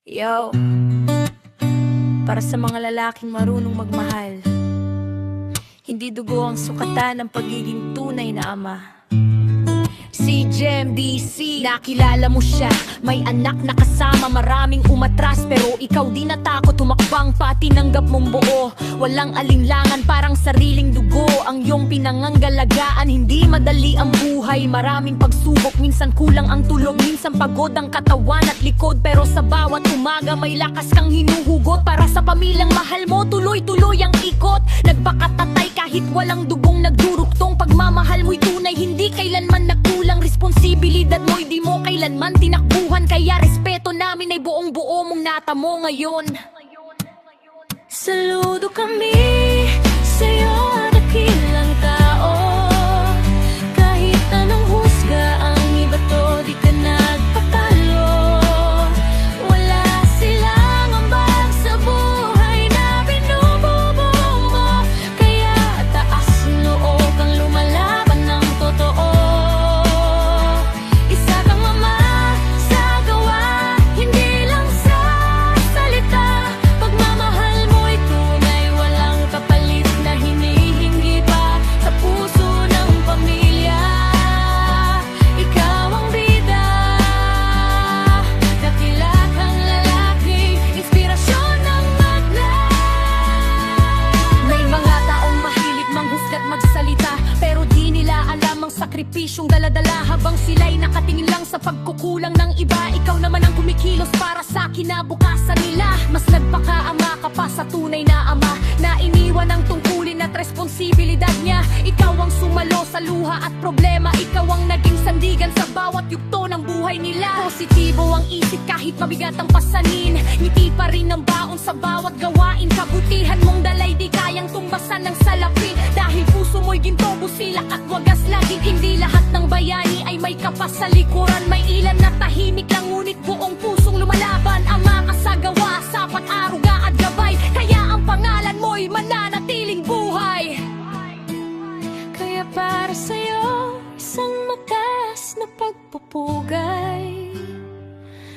Yo, para sa mga lalaking marunong magmahal, hindi dugo ang sukatan ng pagiging tunay na ama. Si Jem DC, nakilala mo siya, may anak na kasama, maraming umatras, pero ikaw di natakot tumakbang pa, tinanggap mong buo. Walang alinlangan, parang sariling dugo ang iyong pinanganggalagaan. Hindi madali ang buhay, maraming pagsubok, minsan kulang ang tulog, minsan pagod ang katawan at likod, pero sa bawat umaga may lakas kang hinuhugot. Para sa pamilyang mahal mo, tuloy-tuloy ang ikot, nagpakatatay kahit walang dugong nagduruktong. Pagmamahal mo'y tunay, hindi kailanman nakulang. Responsibilidad mo'y di mo kailanman tinakbuhan, kaya respeto namin ay buong buo mong natamo ngayon. Saludo kami sa'yo, dakilang tao. Kahit anong husga ang iba to, di ka nagpapalo. Wala silang ambag sa buhay na binububuo mo, kaya taas loob kang lumalaban ng totoo. Isa kang ama sa gawa, hindi lang sa salita. Pagmamahal mo'y tunay, walang kapalit na hinihingi pa. Sa puso ng pamilya, ikaw ang bida. Dakila kang lalaking inspirasyon ng magnay. May mga taong mahilig manghusga't magsalita, pero di nila alam ang sakripisyong daladala. Habang sila'y nakatingin lang sa pagkukulang ng iba, ikaw naman ang kumikilos para sa kinabukasan nila. Mas nagpakaama ka pa sa tunay na ama, na iniwan ang tungkulin at responsibilidad niya. Ikaw ang sumalo sa luha at problema, ikaw ang naging sandigan sa bawat yugto ng buhay nila. Positibo ang isip kahit mabigat ang pasanin, ngiti pa rin ang baon sa bawat gawain. Kabutihan mong dalay di kayang tumbasan ng salapi, dahil puso mo'y ginto, busilak at wagas lagi. Hindi lahat ng bayani ay may kapas sa likuran, may ilan na tahimik lang ngunit buong pusong lumalaban. Ama ka sa gawa, sapat aruga at gabay, kaya ang pangalan mo'y mananatiling buhay. Kaya para sa'yo, isang matas na pagpupugay,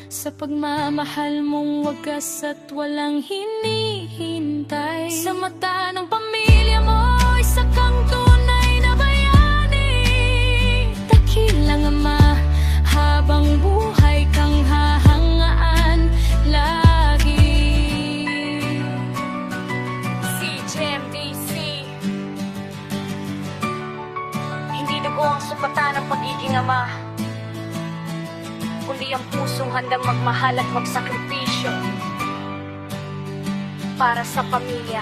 sa pagmamahal mong wagas at walang hinihintay. Sa mata ng pamilya mo, isa kang tunay na bayani. Dakilang ama, habang buhay kang hahangaan lagi. Si Jem DC, hindi dugo ang sukatan ng pagiging ama, kundi ang pusong handang magmahal at magsakripisyo para sa pamilya.